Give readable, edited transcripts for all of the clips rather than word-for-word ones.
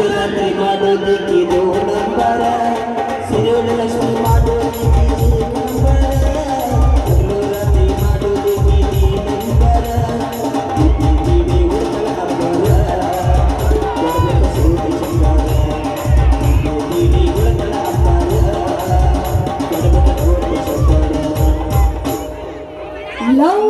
ರಾತ್ರಿ ಮಾಡೋದಕ್ಕಿದು number ಸಿರಿಯುಳ್ಳ Lakshmi ಮಾಡೋದಕ್ಕಿದು number ರಾತ್ರಿ ಮಾಡೋದಕ್ಕಿದು number TV ಉಳ್ಕಲ ಹಬ್ಬರ ಕೊಡಬೇಕು ಸೂಟಿ ಶಂಗಾರ ಟಿವಿ ಉಳ್ಕಲ ಹಬ್ಬರ ಕೊಡಬೇಕು ಸೂಟಿ ಶಂಗಾರ ಲವ್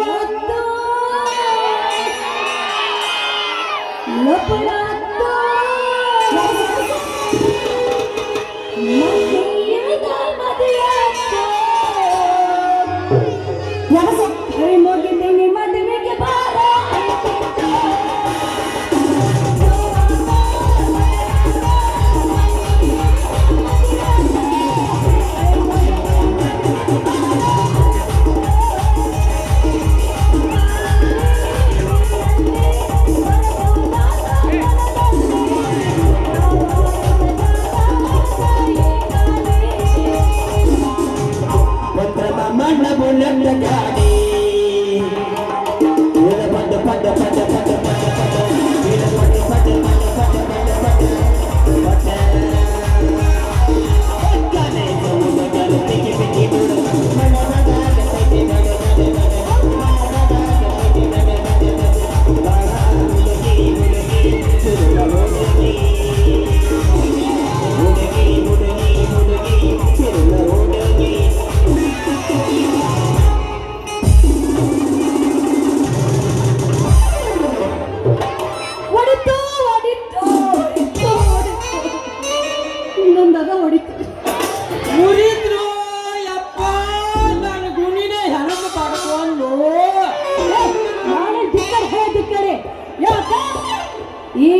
ಈ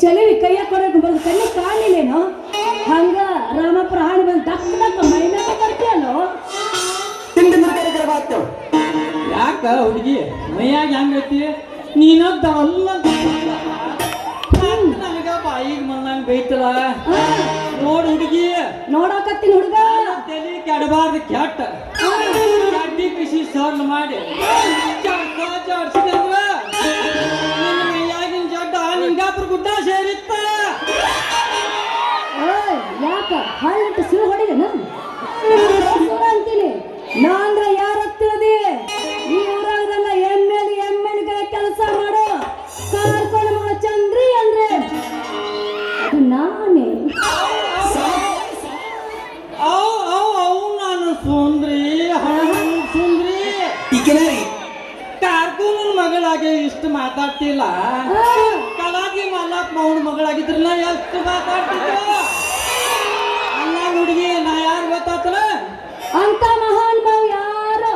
ಚಲಿವಿ ಕೈಯ ಕೊಡಕ್ಕೆ ಬರೋದು ಕಣ್ಣಿ ಕಾಣಿಲ್ಲೇನೋ ಹಂಗ ರಾಮಪುರ ಹಾಡು ಬಂದು ದಕ್ಕ ದಕ್ಕ ಮೈ ಮೇಲೆ ಬರ್ತೀಯಲ್ಲೋ ಯಾಕ ಹುಡುಗಿ ಮೈಯಾಗ ಹೆಂಗೈತಿ ನೀನದ್ದಲ್ಲ ನನಗ ಬಾಯಿಗೆ ಬಂದಂಗ ಬೈತಲ್ಲ ನೋಡ್ ಹುಡುಗಿ ನೋಡಕತ್ತೀನಿ ಹುಡುಗ ತಲೆ ಕೆಡಬಾರ್ದು ಕೆಟ್ಟ ಗಡ್ಡಿ ಬಿಸಿ ಸರ್ಲ್ ಮಾಡಿ ಜಾಡ್ಸಿದಂದ್ರ ನಿನ್ನ ಮೈಯಾಗಿನ ಜಡ್ಡ ನಿಂಗಾಪುರ ಗುಡ್ಡ ಸೇರಿತ್ತ ಯಾಕ ಹಳ್ಳಿಟ್ಟು ಸಿರು ಹೊಡಿದೇನ ಅಂತೀನಿ ನಾ ಅಂದ್ರ ಯಾರ ತಿಳಿದಿ ಈ ಊರಾಗದಲ್ಲ ಎಮ್ಮೆಲ್ ಕೆಲಸ ಮಾಡೋ ಕಾರ್ಕೊಂಡು ಮಗಳ ಚಂದ್ರಿ ಅಂದ್ರೆ ಅದು ನಾನೇ ನಾನು ಸುಂದ್ರಿ ಕಾರ್ಕೂನ್ ಮಗಳಾಗಿ ಇಷ್ಟು ಮಾತಾಡ್ತಿಲ್ಲ ಕಲಾಗಿ ಮಲ್ಲಪ್ಪ ಅವನ ಮಗಳಾಗಿದ್ರಲ್ಲ ಎಷ್ಟು ಮಾತಾಡ್ತಿದ್ದ ಅಲ್ಲ ಹುಡುಗಿ ನಾ ಯಾರು ಗೊತ್ತಾತಲ್ಲ ಅಂತ ಮಹಾನ್ ಭಾವ್ ಯಾರು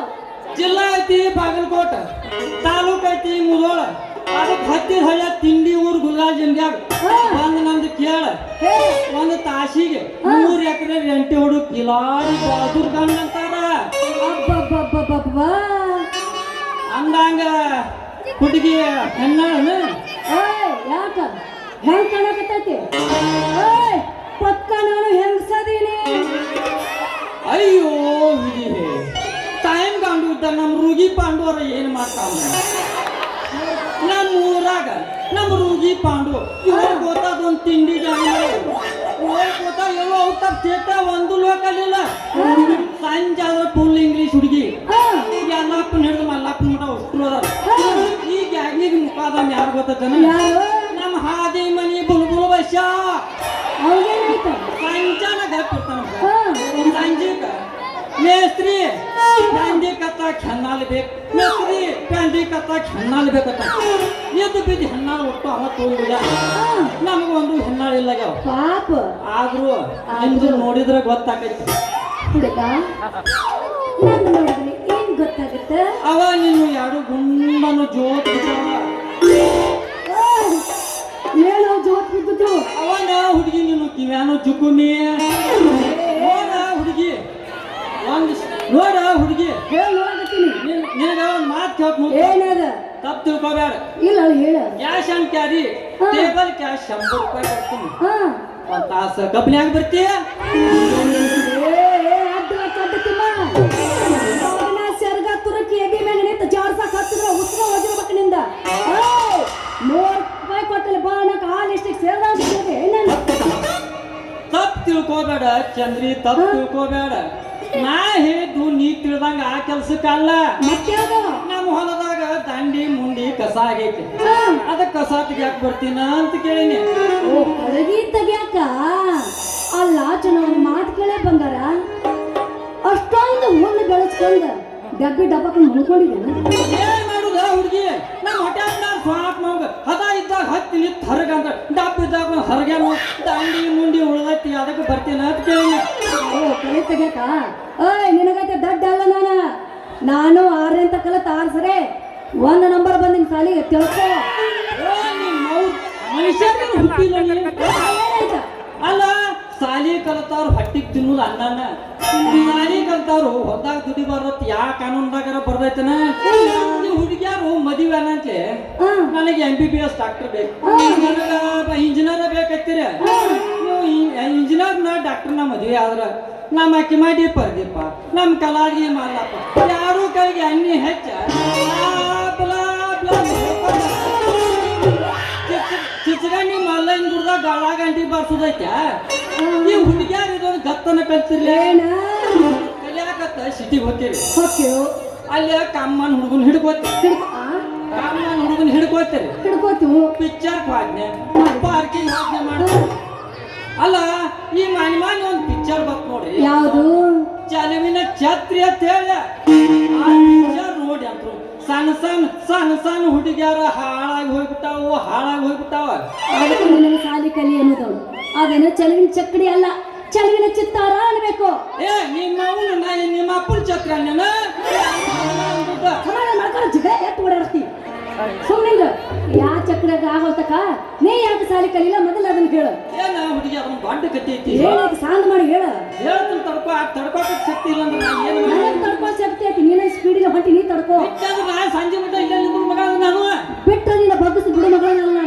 ಜಿಲ್ಲಾ ಐತಿ ಬಾಗಲಕೋಟ ತಾಲೂಕ್ ಐತಿ ಮುಧೋಳ ಅದಕ್ಕೆ ಹತ್ತಿರ ಹಳ್ಳ ತಿಂಡಿ ಊರು ಗುಲ್ಗಾಲ್ ಜಂಗ್ಯಾಗ ಬಂದು ನಂದು ಕೇಳ ಒಂದು ತಾಸಿಗೆ 3 ಎಕರೆ ರೆಂಟಿ ಹೊಡು ಕಿಲಾಡಿ ಬಹದ್ದೂರ್ ಗಂಡ ಅಂತಾರ ಅಂದಂಗ ಹುಡುಗಿ ಹೆಣ್ಣಾಳ ಯಾಕ ಹೆಂಗ್ ಕಾಣಕತ್ತೈತಿ ಪಕ್ಕ ನಾನು ಹೆಂಗಸದೀನಿ ಅಯ್ಯೋ ಹುಡುಗಿ ಟೈಮ್ ಕಂಡು ಇದ್ದ ನಮ್ಮ ರೂಗಿ ಪಾಂಡವರ ಏನ್ ಮಾಡ್ತಾವ ನಮ್ಮ ಊರಾಗ ನಮ್ಮ ರೂಗಿ ಪಾಂಡು ಇವಾಗ ಗೊತ್ತಾದೊಂದು ತಿಂಡಿ ಗೊತ್ತ ಎಲ್ಲೋ ಔಟ್ ಆಫ್ ಸ್ಟೇಟ್ ಒಂದು ಲೋಕಲ್ ಇಲ್ಲ ಸಂಜೆ ಆದ್ರೆ ಫುಲ್ ಇಂಗ್ಲೀಷ್ ಹುಡುಗಿ ಎಲ್ಲಪ್ಪನ ಹಿಡಿದು ಮಲ್ಲಪ್ಪನ ಮಠ ಅಷ್ಟು ಈಗ ಯಾಗೀಗ ಮುಖಾದ ಯಾರು ಗೊತ್ತನ ನಮ್ಮ ಹಾದಿ ಮನಿ ಬುಲ್ಬುಲ್ ಬಸ್ಸ ಸಂಜಾನ ಗಪ್ಪಿರ್ತಾನ ಸಂಜೆಕ ಮೇಸ್ತ್ರಿ ಪ್ಯಾಂಡಿ ಕತ್ತಾಕ ಹೆಣ್ಣಾಲ್ ಬೇಕು ಮೇಸ್ತ್ರಿ ಪ್ಯಾಂಡಿ ಕತ್ತಾಕ ಹೆಣ್ಣಾಲ್ ಬೇಕತ್ತ ಎದ್ದು ಬಿದ್ದು ಹೆಣ್ಣಾಲ್ ಒಟ್ಟು ಅವತ್ತು ನಮಗೊಂದು ಹೆಣ್ಣಾಳು ಇಲ್ಲ ಪಾಪ ಆದ್ರೂ ನಿಮ್ದು ನೋಡಿದ್ರೆ ಗೊತ್ತಾಗೈತಿ ಹುಡುಗ ಏನ್ ಗೊತ್ತಾಗತ್ತ ಅವ ನೀನು ಎರಡು ಗುಂಡನು ಜೋತ್ ಏನೋ ಜೋತ್ ಬಿದ್ದು ಅವನ ಹುಡುಗಿ ನೀನು ಕಿವ್ಯಾನು ಜುಕುಮಿ ಹುಡುಗಿ ನೋಡ ಹುಡುಗಿ ನಿನಗ ಒಂದು ಮಾತು ಕೇಳ್ತು ಏನದ ತಪ್ಪು ತಿಳ್ಕೊಬೇಡ ಇಲ್ಲ ಹೇಳ cash on carry table cash 100 ರೂಪಾಯಿ ಕೊಡ್ತೀನಿ ಒಂದು ತಾಸು ಕಬ್ನ್ಯಾಗ ಬರ್ತೀಯ ಸರ್ಗ ತುರಕಿ ಎದಿ ಮೇಲೆ ನಿಂತ ಜಾಡ್ಸಕ್ ಹತ್ತಿದ್ರ ಉತ್ತರ ಹೋಗಿರ್ಬೇಕನಿಂದ 100 ರೂಪಾಯಿ ಕೊಟ್ಟಲ್ಲಿ ಬಾ ಅನ್ನಕ್ಕೆ ಹಾಲು ಇಷ್ಟಕ್ಕೆ ಸೇರ್ದ ತಿಳ್ಕೋಬೇಡ ಚಂದ್ರಿ, ತಪ್ಪು ತಿಳ್ಕೋಬೇಡ. ನಾ ಹೇಳಿದ್ದು ನೀ ತಿಳಿದಂಗ ಆ ಕೆಲ್ಸಕ್ಕಲ್ಲ. ಮತ್ಯಾವ್ದು? ನಮ್ಮ ಹೊಲದಾಗ ದಂಡಿ ಮುಂಡಿ ಕಸ ಆಗೈತಿ, ಅದ ಕಸ ತೆಗಿಯಾಕ ಬರ್ತೀನ ಅಂತ ಕೇಳಿನಿ. ಓ ಕಳಗಿ ತೆಗ್ಯಾಕ? ಅಲ್ಲ ಚೆನ್ನಾಗಿ ಮಾತು ಕೇಳೇ ಬಂದಾರ. ಅಷ್ಟೊಂದು ಹುಲ್ಲು ಬೆಳೆಸ್ಕೊಂಡ ಡಬ್ಬಿ ಡಬ್ಬಕೊಂಡು ಮುಳ್ಕೊಂಡಿದ್ದೇನೆ. ಏನ್ ಮಾಡುದ ಹುಡುಗಿ? ನಮ್ಮ ಹೊಟ್ಯಾಗ ಸ್ವಾಪ್ ಮಗ ಹದ ಇದ್ದಾಗ ಹತ್ತಿ ನಿಂತು ಹೊರಗ ಅಂತ ಡಬ್ಬ ಇದ್ದಾಗ ಹೊರಗೇನು ದಂಡಿ ಮುಂಡಿ ಉಳ್ದೈತಿ, ಅದಕ್ಕೆ ಬರ್ತೀನ ಅಂತ ಕೇಳಿನಿ. ಓ ಕಳೆ ತೆಗ್ಯಾಕ? ಓಯ್ ನಿನಗೈತೆ ದಡ್ಡ ಅಲ್ಲ ನಾನು 6ನೇ ಅಂತ ಕಲತ್ ಆರ್ಸರೆ 1 ನಂಬರ್ ಬಂದಿನ ಸಾಲಿಗೆ ತಿಳ್ಕೊ. ಮನುಷ್ಯರಿಗೆ ಹುಟ್ಟಿಲ್ಲ ನೀ. ಏನಾಯ್ತ? ಅಲ್ಲ, ಸಾಲಿ ಕಲ್ತಾವ್ರು ಹೊಟ್ಟಿಗೆ ತಿನ್ನೋದು ಅನ್ನನ, ಸಾಲಿ ಕಲ್ತಾವ್ರು ಹೊಲ್ದಾಗ ದುಡಿ ಬರತ್ ಯಾ ಕಾನೂನ್ದಾಗಾರ ಬರ್ದೈತನ. ಹುಡುಗಿಯಾರು ಮದುವೆ ಅನ್ನಂತೆ ನನಗೆ MBBS ಡಾಕ್ಟರ್ ಬೇಕು, ನನಗ ಇಂಜಿನಿಯರ್ ಬೇಕೈತಿರ. ನೀವು ಇಂಜಿನಿಯರ್ನ ಡಾಕ್ಟರ್ನ ಮದುವೆ ಆದ್ರ ನಮ್ಮ ಅಕ್ಕಿ ಮಾಡಿ ಪರ್ದಿಪ್ಪ, ನಮ್ಮ ಕಲಾಗಿ ಮಾಡಪ್ಪ, ಯಾರು ಕೈಗೆ ಎಣ್ಣೆ ಹೆಚ್ಚ ಚಿಚ್ಚಗಣ್ಣಿ ಮಲ್ಲಂಗ್ ಗುಡ್ದಾಗ ಗಾಳ ಗಂಟಿ ಬರ್ಸೋದೈತ್ಯ. ಈ ಹುಡುಗಿಯಾರ ಇದೊಂದು ಗತ್ತನ ಕಲ್ತಿರ್ಲಿ, ಕಲಿಯಾಕತ್ತ ಸಿಟಿಗೆ ಹೋಗ್ತೀರಿ. ಅಲ್ಲಿ ಕಮ್ಮನ್ ಹುಡುಗನ್ ಹಿಡ್ಕೋತೀರಿ, ಕಮ್ಮನ್ ಹುಡುಗನ್ ಹಿಡ್ಕೋತೀರಿ, ಪಿಕ್ಚರ್ ಹೋದ್ನೆ, ಪಾರ್ಕಿಂಗ್ ಹೋದ್ನೆ ಮಾಡ್ತೀರಿ. ಅಲ್ಲ, ಈ ಮಾನಿ ಒಂದು ಪಿಕ್ಚರ್ ಬತ್ ನೋಡ್ರಿ, ಯಾವುದು? ಚಲುವಿನ ಛತ್ರಿ ಅಂತ ಹೇಳಿ ಆ ಪಿಕ್ಚರ್ ನೋಡಿ ಅಂತ್ರು ಸಣ್ಣ ಸಣ್ಣ ಸಣ್ಣ ಸಣ್ಣ ಹುಡುಗಿಯಾರ ಹಾಳಾಗಿ ಹೋಗ್ಬಿಟ್ಟಾವ. ಅದಕ್ಕೆ ನಿನಗೆ ಸಾಲಿ ಕಲಿ ಅನ್ನೋದು ಅದೇನು ಚಲುವಿನ ಚಕ್ಕಡಿ ಅಲ್ಲ, ಚಲುವಿನ ಚಿತ್ತಾರ ಅನ್ಬೇಕು. ನಿಮ್ಮ ಅಪ್ಪನ ಚಕ್ರ ಮಾಡ್ಕೊಂಡು ಜಿಗ ಎತ್ತು ಓಡಾಡ್ತಿ ಸುಮ್ಮನಿಂಗ. ಯಾ ಚಕ್ರಾಗ ಆಗೋತಕ ನೀ ಯಾಕೆ ಸಾಲಿ ಕಲಿಲ್ಲ ಮೊದಲು ಅದನ್ನ ಹೇಳು. ಏನ ಹುಡುಗಿ ಅದನ್ನ ದೊಡ್ಡ ಕತ್ತಿ ಐತಿ, ಏನೈತಿ ಸಾಂದ್ ಮಾಡಿ ಹೇಳ. ಹೇಳ್ತೀನಿ ತಡ್ಕೋಕ ಶಕ್ತಿ ಇಲ್ಲ ಅಂದ್ರೆ ನಾ ಏನು ತಡ್ಕೋ ಶಕ್ತಿ ಐತಿ, ನೀನ ಸ್ಪೀಡಿಗೆ ಹೊಂಟಿ ನೀ ತಡ್ಕೋ. ಸಂಜೆ ಮಟ್ಟ ಇಲ್ಲ ನಿನ್ನ ಮಗ ನಾನು ಬಿಟ್ಟು ನಿನ್ನ ಬಗ್ಗಿಸಿ ಬಿಡು ಮಗಳ ನಾನು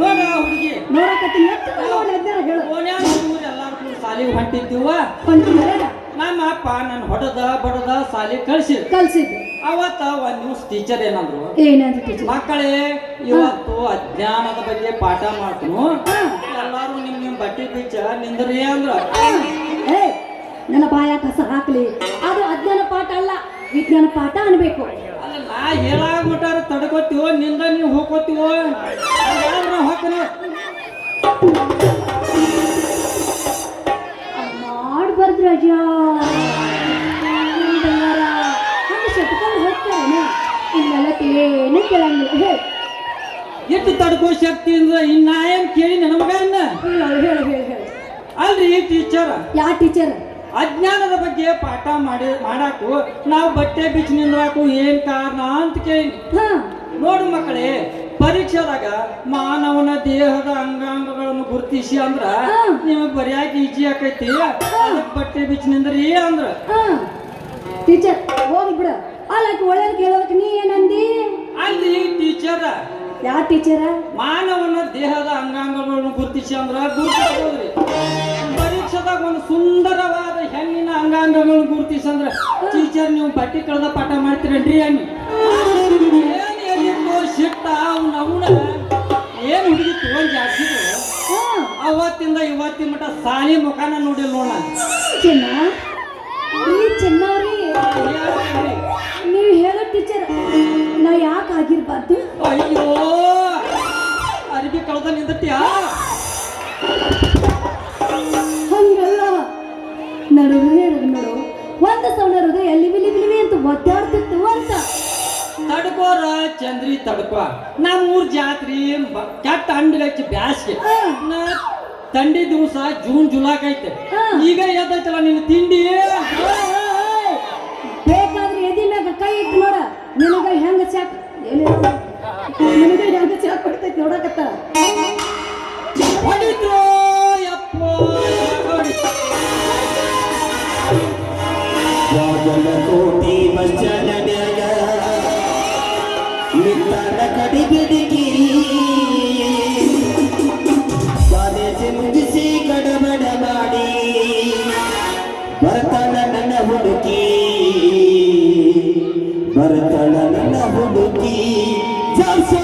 ನೋಡ ಹುಡುಗಿ ನೋಡಕತ್ತಿ ಹೇಳು. ಎಲ್ಲಾರು ಸಾಲಿಗೆ ಹೊಂಟಿದ್ದೀವ. ನಮ್ಮ ಅಪ್ಪ ನನ್ನ ಹೊಡೆದ ಬಡದ ಸಾಲಿ ಕಳ್ಸಿದ್. ಅವತ್ತ ಒಂದ್ ನ್ಯೂಸ್ ಟೀಚರ್ ಏನಂದ್ರು, ಮಕ್ಕಳೇ ಇವತ್ತು ಅಜ್ಞಾನದ ಬಗ್ಗೆ ಪಾಠ ಮಾಡ್ತನು, ಎಲ್ಲಾರು ನಿಮ್ ಬಟ್ಟೆ ಬೀಚ ನಿಂದ್ರಿ ಅಂದ್ರ. ನನ್ನ ಬಾಯ ಕಸ ಹಾಕ್ಲಿ, ಅದು ಅಜ್ಞಾನ ಪಾಠ ಅಲ್ಲ, ವಿಜ್ಞಾನ ಪಾಠ ಅನ್ಬೇಕು. ಅಲ್ಲ, ನಾ ಹೇಳಾಗ್ಬಿಟ್ಟಾರ ತಡ್ಕೋತೀವೋ ನಿಂದ ನೀವು ಹೋಗ್ಕೋತೀವೋ ಹೋಗ್ತಾನೆ ಮಾಡ್ಬಾರ್ದು ರಜ ಹಂಗೆ ಸೆಟ್ಕೊಂಡು ಹೋಗ್ತಾರೇನ ಇಲ್ಲೆಲ್ಲ ಏನು ಕೇಳಂಗಿಲ್ಲ. ಎಷ್ಟು ತಡ್ಕೋ ಶಕ್ತಿ ಅಂದ್ರೆ ಇನ್ನ ಏನ್ ಕೇಳಿ ನನ್ನ ಮಗ ಹೇಳು. ಅಲ್ರಿ ಟೀಚರ್, ಯಾ ಟೀಚರ್? ಅಜ್ಞಾನದ ಬಗ್ಗೆ ಪಾಠ ಮಾಡಾಕು ನಾವು ಬಟ್ಟೆ ಬಿಚ್ಚ ನಿಂದ್ರಾಕು ಏನ್ ಕಾರಣ ಅಂತ ಕೇಳಿ. ನೋಡು ಮಕ್ಕಳೇ, ಪರೀಕ್ಷೆದಾಗ ಮಾನವನ ದೇಹದ ಅಂಗಾಂಗಗಳನ್ನು ಗುರುತಿಸಿ ಅಂದ್ರ ನಿಮಗ್ ಬರಿಯಾಕ ಈಜಿ ಆಕೈತಿ, ಬಟ್ಟೆ ಬಿಚ್ಚ ನಿಂದ್ರಿ ಅಂದ್ರ. ಟೀಚರ್ ಹೋಗಿ ಬಿಡ. ಅಲ್ಲ ಒಳ್ಳೆದ್ ಕೇಳೋದಕ್ಕೆ ನೀ ಏನಂದಿ? ಅಲ್ಲಿ ಟೀಚರ್ ಯಾ ಟೀಚರ? ಮಾನವನ ದೇಹದ ಅಂಗಾಂಗಗಳನ್ನು ಗುರುತಿಸಿ ಅಂದ್ರ ಗುರುತಿಸ್ಬೋದ್ರಿ. ಪರೀಕ್ಷೆದಾಗ ಒಂದು ಸುಂದರವಾದ ಹೆಣ್ಣಿನ ಅಂಗಾಂಗಗಳನ್ನು ಗುರುತಿಸಿ ಅಂದ್ರ ಟೀಚರ್ ನೀವು ಬಟ್ಟೆ ಕಳೆದ ಪಾಠ ಮಾಡ್ತೀರೇನ್ರಿ ಅನ್ನಿ. ಸಿಟ್ಟ ಅವನ ಏನ್ ಹುಡುಗಿ ತಗೊಂಡ್ ಜಾಸ್ತಿದ್ರು ಅವತ್ತಿಂದ ಇವತ್ತಿನ ಮಟ್ಟ ಸಾಲಿ ಮುಖಾನ ನೋಡಿಲ್ಲ ನೋಡ. ಚೆನ್ನವ್ರಿ ನೀವು ಹೇಳೋ ಟೀಚರ್ ನಾ ಯಾಕೆ ಆಗಿರ್ಬಾರ್ದು? ಅಯ್ಯೋ, ಅರ್ಬಿ ಕಳೆದ ನಿಂದಟ್ಯಾ ಹಂಗಲ್ಲ. ನೋಡು ಒಂದು ಸೌಂಡ್ ಹೃದಯ ಲಿವಿ ಅಂತ ಒದ್ದಾಡ್ತಿತ್ತು ಅಂತ. ತಡ್ಕೋರ ಚಂದ್ರಿ ತಡ್ಕೋ. ನಮ್ಮೂರ್ ಜಾತ್ರಿ ಕೆಟ್ಟ ಅಂಡ್ಗಚ್ಚಿ ಬ್ಯಾಸ್ಗೆ ತಂಡಿ ದಿವಸ ಜೂನ್ ಜುಲಾಕ್ ಐತೆ. ಈಗ ಎದ್ದೈತಲ್ಲ ನಿನ್ನ ತಿಂಡಿ. ಬೇಕಾದ್ರೆ ಎದಿ ಮ್ಯಾಗ ಕೈ ಇಟ್ಟು ನೋಡ, ನಿನಗ ಹೆಂಗ ಚಾಕ್ ಕೊಡ್ತೈತಿ ನೋಡಕತ್ತ. ಹೊಡಿದ್ರು ಯಪ್ಪೋ ಕೋಟಿ ಬಚ್ಚನಡ್ಯಾಗ ನಿತ್ತಾನ ಕಡಿಬಿಡಿಕಿ ಕಾಲೇಜ್ ಮುಗಿಸಿ ಗಡಬಡ ಮಾಡಿ ಬರ್ತಾಳ ನನ್ನ ಹುಡುಕಿ ಜಲ್ಸೆ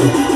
ಆ